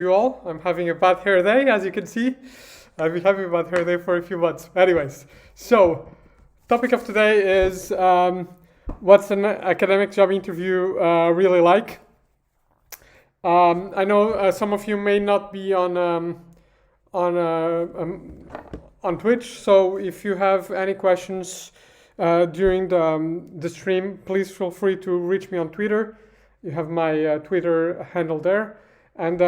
You all. I'm having a bad hair day, as you can see. I've been having a bad hair day for a few months. Anyways, so topic of today is what's an academic job interview really like? I know some of you may not be on on Twitch, so if you have any questions during the stream, please feel free to reach me on Twitter. You have my Twitter handle there, and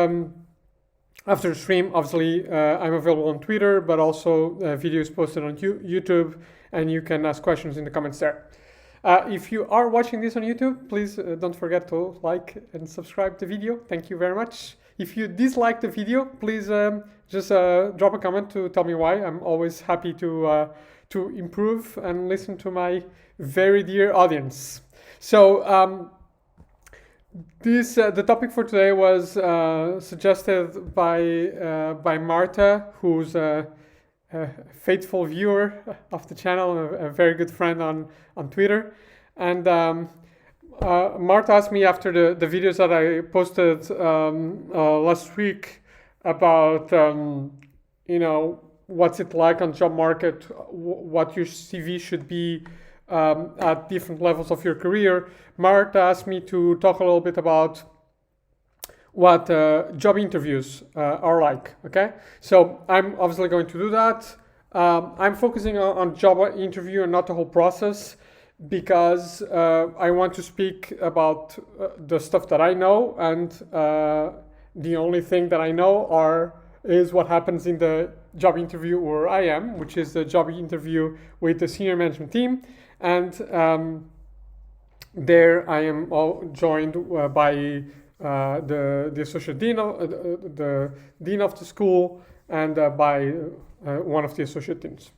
after the stream, obviously, I'm available on Twitter, but also videos posted on YouTube, and you can ask questions in the comments there. If you are watching this on YouTube, please don't forget to like and subscribe the video. Thank you very much. If you dislike the video, please just drop a comment to tell me why. I'm always happy to improve and listen to my very dear audience. So the topic for today was suggested by Marta, who's a faithful viewer of the channel, a very good friend on Twitter. And Marta asked me after the videos that I posted last week about what's it like on job market, what your CV should be at different levels of your career. Marta asked me to talk a little bit about what job interviews are like. Okay, so I'm obviously going to do that. I'm focusing on job interview and not the whole process because I want to speak about the stuff that I know, and the only thing that I know is what happens in the job interview where I am, which is the job interview with the senior management team. And there I am all joined by the associate dean of the dean of the school, and by one of the associate deans.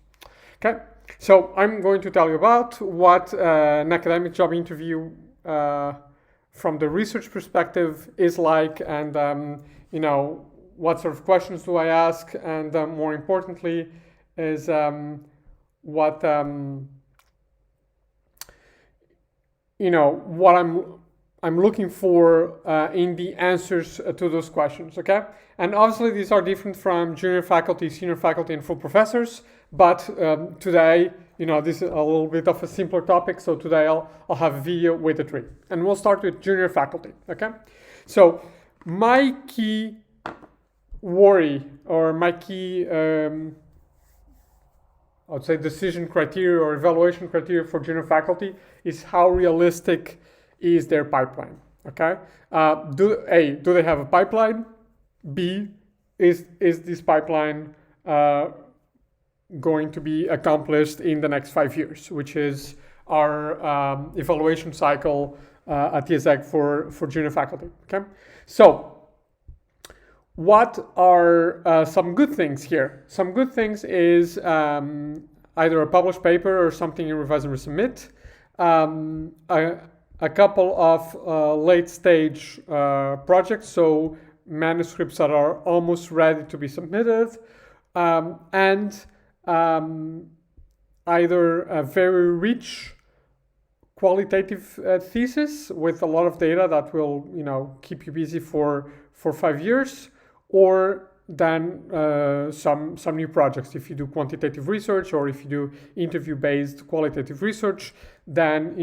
Okay, so I'm going to tell you about what an academic job interview from the research perspective is like, and what sort of questions do I ask, and more importantly is what what I'm looking for in the answers to those questions, okay? And obviously these are different from junior faculty, senior faculty, and full professors, but today, this is a little bit of a simpler topic, so today I'll have a video with the three. And we'll start with junior faculty, okay? So my key worry, or my key, I would say, decision criteria or evaluation criteria for junior faculty is how realistic is their pipeline. Okay, do they have a pipeline? B, is this pipeline going to be accomplished in the next 5 years, which is our evaluation cycle at TSEG for junior faculty. Okay, so what are some good things here? Some good things is either a published paper or something you revise and resubmit, a couple of late stage projects, so manuscripts that are almost ready to be submitted, and either a very rich qualitative thesis with a lot of data that will keep you busy for 5 years, or then some new projects. If you do quantitative research, or if you do interview based qualitative research, then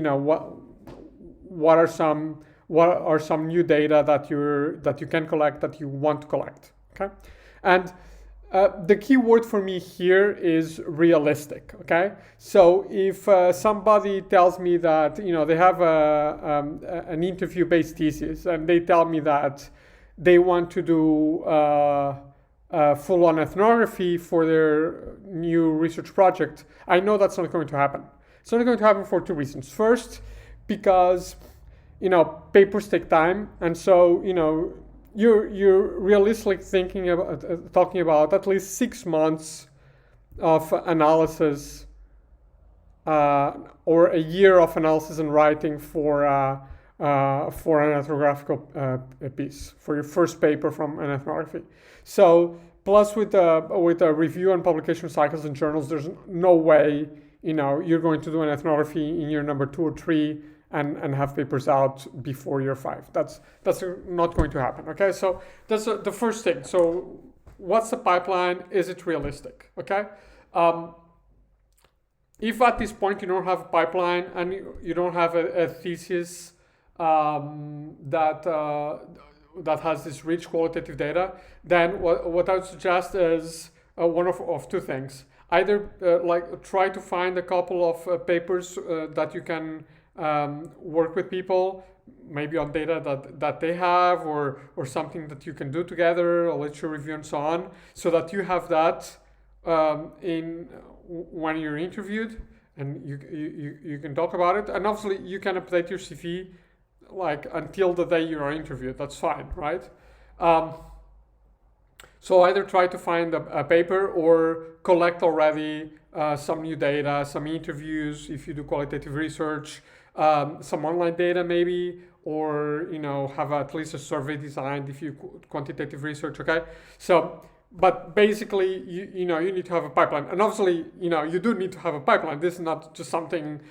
what are some new data that you can collect, that you want to collect. Okay, and the key word for me here is realistic. Okay, so if somebody tells me that they have an interview based thesis, and they tell me that they want to do full-on ethnography for their new research project, I know that's not going to happen. It's not going to happen for two reasons. First, because papers take time, and so you're realistically thinking about talking about at least 6 months of analysis, or a year of analysis and writing for an ethnographical piece, for your first paper from an ethnography. So plus with a review and publication cycles in journals, there's no way you're going to do an ethnography in year number 2 or 3 and have papers out before year 5. That's not going to happen. Okay, so that's the first thing. So what's the pipeline? Is it realistic? Okay. If at this point you don't have a pipeline and you don't have a thesis that has this rich qualitative data, then what I would suggest is one of two things. Either like try to find a couple of papers that you can work with people, maybe on data that they have, or something that you can do together, a literature review and so on, so that you have that in when you're interviewed, and you can talk about it. And obviously you can update your CV like until the day you are interviewed. That's fine, right? So either try to find a paper or collect already some new data, some interviews if you do qualitative research, some online data maybe, or have at least a survey designed if you quantitative research. Okay, so but basically you need to have a pipeline, and obviously you do need to have a pipeline. This is not just something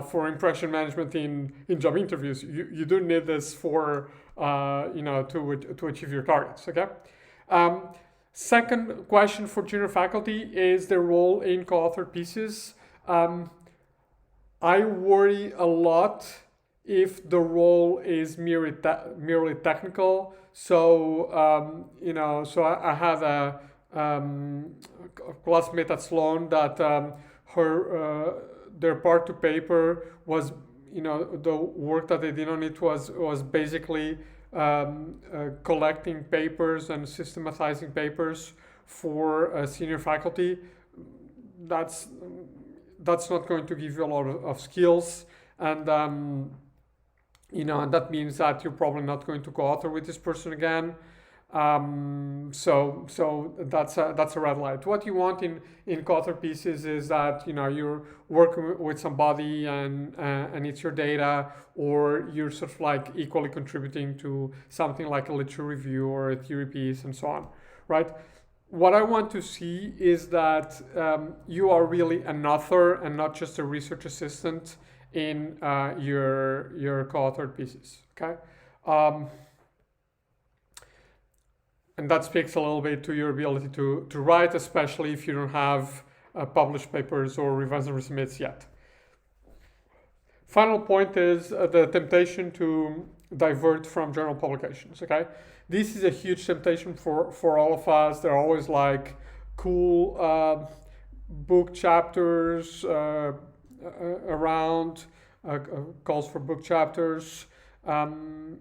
for impression management in job interviews. You do need this for to achieve your targets. Okay. Second question for junior faculty is their role in co-authored pieces. I worry a lot if the role is merely technical. So so I have a classmate at Sloan that their part 2 paper was the work that they did on it was basically collecting papers and systematizing papers for senior faculty. That's not going to give you a lot of skills, and and that means that you're probably not going to co-author with this person again. So that's a red light. What you want in co-author pieces is that you're working with somebody and it's your data, or you're sort of like equally contributing to something like a literature review or a theory piece and so on, right? What I want to see is that you are really an author and not just a research assistant in your co-authored pieces. Okay. And that speaks a little bit to your ability to write, especially if you don't have published papers or revise and resubmits yet. Final point is the temptation to divert from journal publications. Okay, this is a huge temptation for all of us. They're always like cool book chapters around, calls for book chapters. And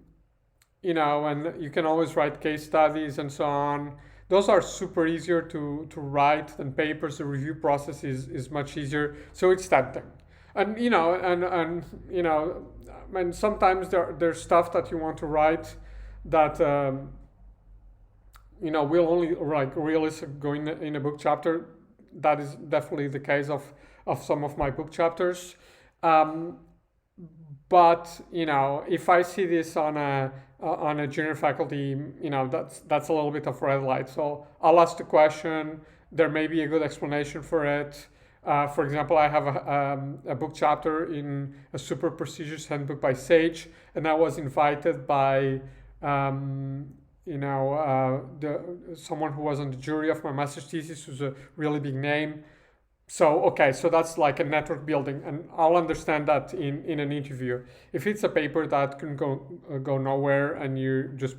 you can always write case studies and so on. Those are super easier to write than papers. The review process is much easier, so it's tempting. And and sometimes there's stuff that you want to write that will only realistically go in a book chapter. That is definitely the case of some of my book chapters. But if I see this on a junior faculty, that's a little bit of red light. So I'll ask the question. There may be a good explanation for it. For example, I have a book chapter in a super prestigious handbook by Sage, and I was invited by someone who was on the jury of my master's thesis, who's a really big name. So okay, so that's like a network building, and I'll understand that in an interview. If it's a paper that can go nowhere and you just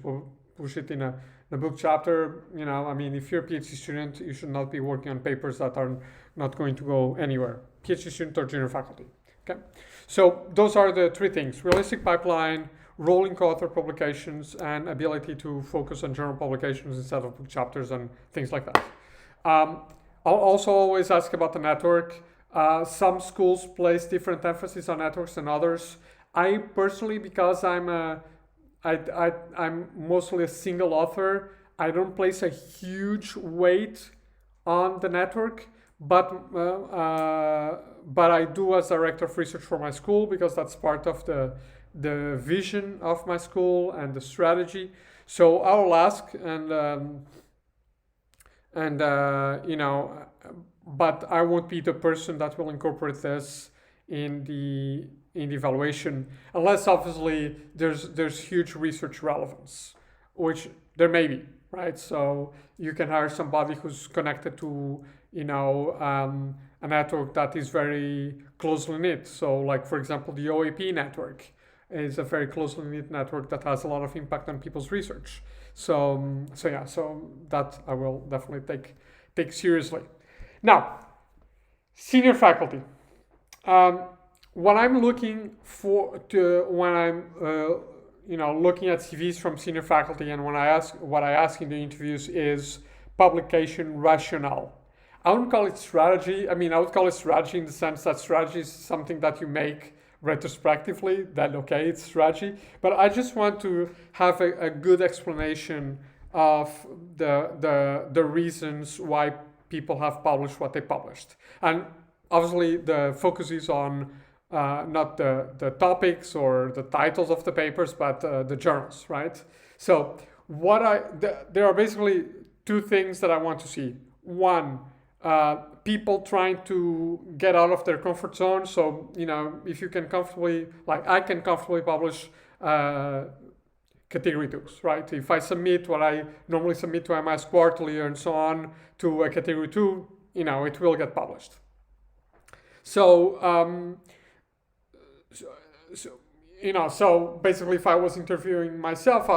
push it in a book chapter, if you're a PhD student, you should not be working on papers that are not going to go anywhere. PhD student or junior faculty. Okay, so those are the 3 things: realistic pipeline, rolling co-author publications, and ability to focus on journal publications instead of book chapters and things like that. I'll also always ask about the network. Some schools place different emphasis on networks than others. I personally, because I'm mostly a single author, I don't place a huge weight on the network, but I do as director of research for my school, because that's part of the vision of my school and the strategy. So I'll ask, but I won't be the person that will incorporate this in in the evaluation, unless obviously there's huge research relevance, which there may be, right? So you can hire somebody who's connected to, a network that is very closely knit. So, like for example, the OAP network is a very closely knit network that has a lot of impact on people's research. So that I will definitely take seriously. Now, senior faculty. What I'm looking for when I'm looking at CVs from senior faculty, and what I ask in the interviews is publication rationale. I wouldn't call it strategy. I mean, I would call it strategy in the sense that strategy is something that you make retrospectively, that okay, it's strategy. But I just want to have a good explanation of the reasons why people have published what they published. And obviously the focus is on not the topics or the titles of the papers, but the journals, right? So there are basically two things that I want to see. One, people trying to get out of their comfort zone. So, if you can comfortably, like I can comfortably publish category 2s, right? If I submit what I normally submit to MS Quarterly and so on to a category 2, it will get published. So, so basically, if I was interviewing myself,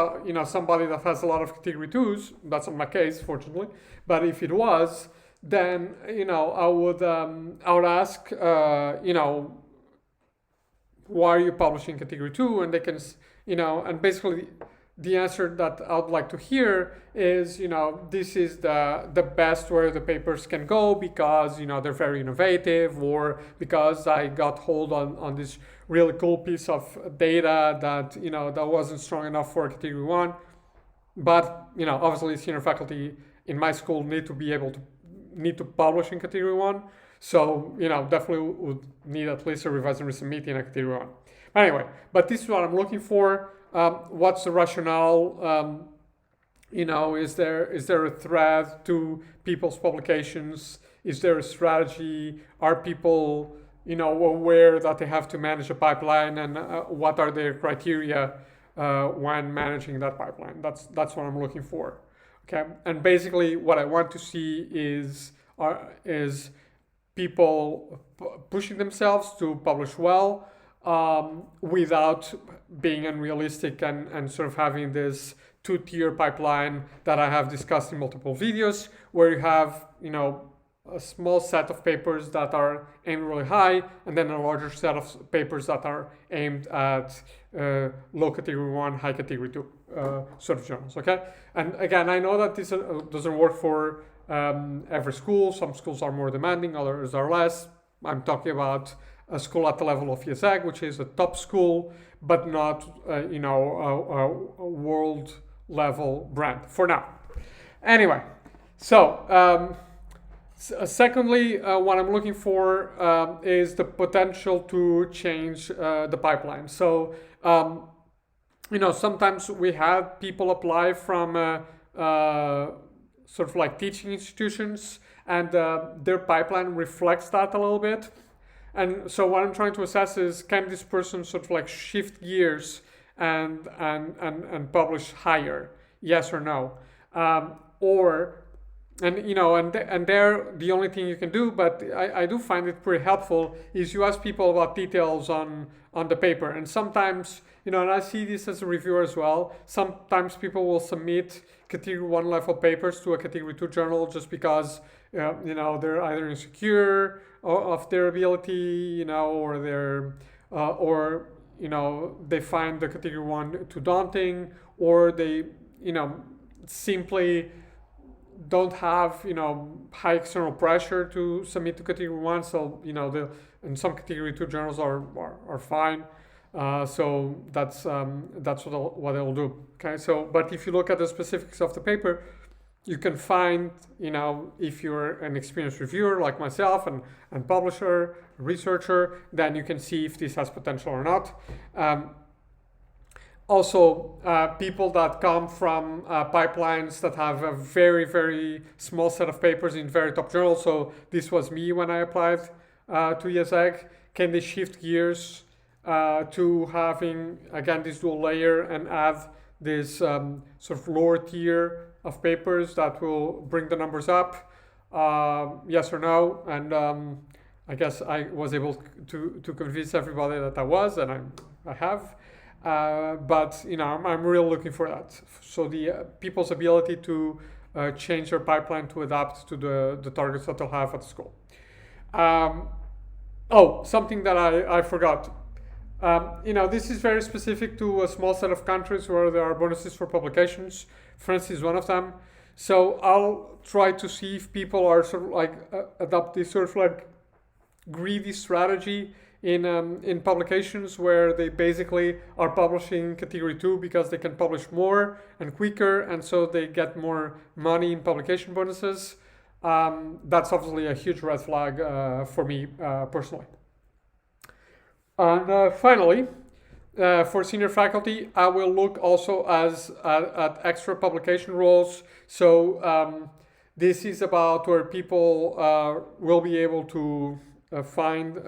somebody that has a lot of category 2s, that's not my case, fortunately, but if it was, then I would ask why are you publishing category 2, and they can and basically the answer that I would like to hear is this is the best where the papers can go because they're very innovative, or because I got hold on this really cool piece of data that that wasn't strong enough for category 1. But obviously senior faculty in my school need to publish in category 1, so definitely would need at least a revise and resubmit in a category 1. Anyway, but this is what I'm looking for. What's the rationale? Is there a thread to people's publications? Is there a strategy? Are people aware that they have to manage a pipeline, and what are their criteria when managing that pipeline? That's what I'm looking for. Okay, and basically what I want to see is people pushing themselves to publish well, without being unrealistic and sort of having this two-tier pipeline that I have discussed in multiple videos, where you have a small set of papers that are aimed really high, and then a larger set of papers that are aimed at low category 1, high category 2 sort of journals. Okay, and again, I know that this doesn't work for every school. Some schools are more demanding, others are less. I'm talking about a school at the level of IESEG, which is a top school, but not a world level brand for now. Anyway, so secondly, what I'm looking for is the potential to change the pipeline. So sometimes we have people apply from sort of like teaching institutions, and their pipeline reflects that a little bit. And so what I'm trying to assess is, can this person sort of like shift gears and publish higher? Yes or no? And there, the only thing you can do, but I do find it pretty helpful, is you ask people about details on the paper. And sometimes, and I see this as a reviewer as well, sometimes people will submit category 1 level papers to a category 2 journal just because they're either insecure of their ability, or they're they find the category 1 too daunting, or they simply don't have high external pressure to submit to category 1. So and some category 2 journals are fine. So that's what they'll do. Okay, so but if you look at the specifics of the paper, you can find, if you're an experienced reviewer like myself and publisher, researcher, then you can see if this has potential or not. Also, people that come from pipelines that have a very, very small set of papers in very top journals. So this was me when I applied to IESEG. Can they shift gears to having, again, this dual layer and add this sort of lower tier of papers that will bring the numbers up, yes or no. And I guess I was able to convince everybody that I was, and I have. But I'm really looking for that. So the people's ability to change their pipeline to adapt to the targets that they'll have at school. Something that I forgot. This is very specific to a small set of countries where there are bonuses for publications. France is one of them. So I'll try to see if people are sort of like adopt this sort of like greedy strategy in publications where they basically are publishing category 2 because they can publish more and quicker, and so they get more money in publication bonuses. That's obviously a huge red flag for me personally. And finally, for senior faculty, I will look also at extra publication roles. So this is about where people will be able to find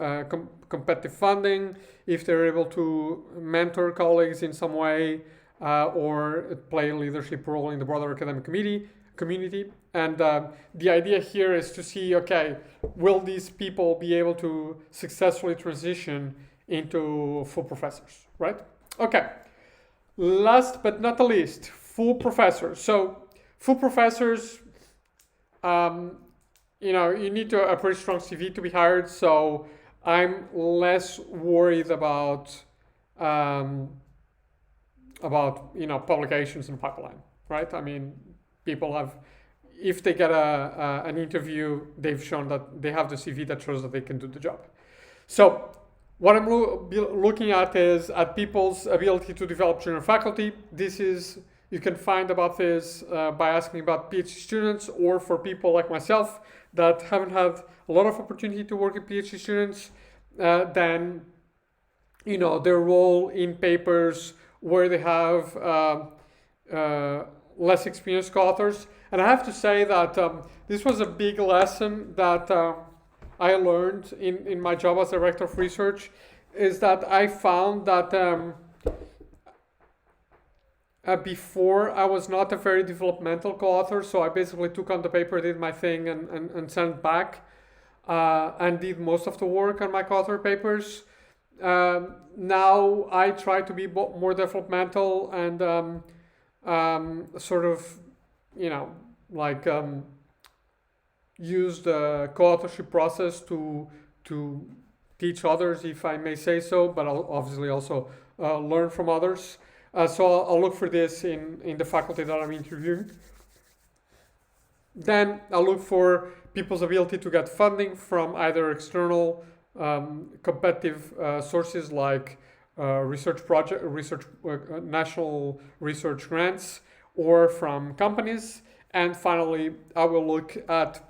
competitive funding if they're able to mentor colleagues in some way or play a leadership role in the broader academic community. And the idea here is to see, okay, will these people be able to successfully transition into full professors, right? Okay. Last but not the least, full professors. So full professors, you need a pretty strong CV to be hired. So I'm less worried about publications and pipeline, right? I mean, people have, if they get an interview, they've shown that they have the CV that shows that they can do the job. So what I'm looking at is at people's ability to develop junior faculty. You can find about this by asking about PhD students, or for people like myself that haven't had a lot of opportunity to work with PhD students, then their role in papers where they have less experienced co-authors. And I have to say that this was a big lesson that I learned in my job as director of research, is that I found that before I was not a very developmental co-author, so I basically took on the paper, did my thing, and sent it back, and did most of the work on my co-author papers. Now I try to be more developmental and sort of, use the co-authorship process to teach others, if I may say so, but I'll obviously also learn from others. So I'll look for this in the faculty that I'm interviewing. Then I'll look for people's ability to get funding from either external competitive sources like national research grants, or from companies. And finally, I will look at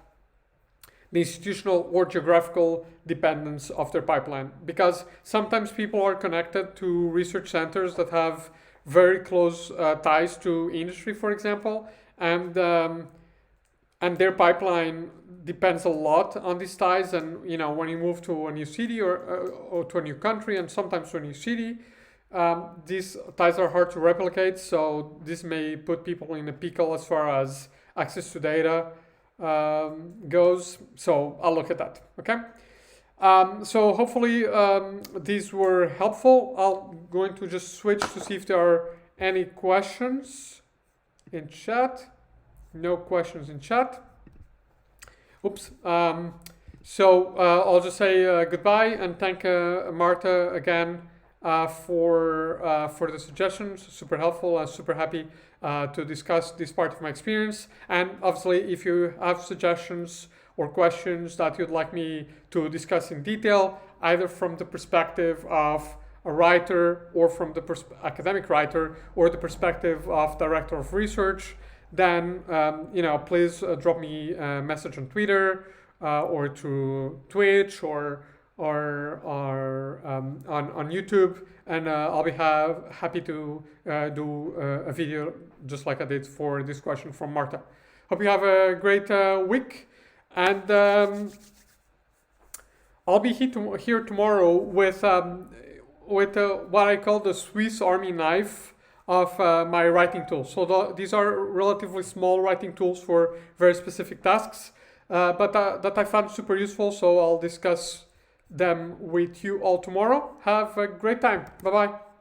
the institutional or geographical dependence of their pipeline, because sometimes people are connected to research centers that have very close ties to industry, for example, and their pipeline depends a lot on these ties. And when you move to a new city or to a new country, and sometimes to a new city, these ties are hard to replicate. So this may put people in a pickle as far as access to data goes. So I'll look at that. Okay. So hopefully these were helpful. I'm going to just switch to see if there are any questions in chat. No questions in chat. Oops. So I'll just say goodbye and thank Marta again for the suggestions. Super helpful and super happy to discuss this part of my experience. And obviously, if you have suggestions or questions that you'd like me to discuss in detail, either from the perspective of a writer or from the academic writer or the perspective of director of research, then please drop me a message on Twitter or to Twitch or on YouTube, and I'll be happy to do a video just like I did for this question from Marta. Hope you have a great week, and I'll be here tomorrow with with what I call the Swiss Army knife of my writing tools. So these are relatively small writing tools for very specific tasks, but that I found super useful. So I'll discuss them with you all tomorrow. Have a great time. Bye bye.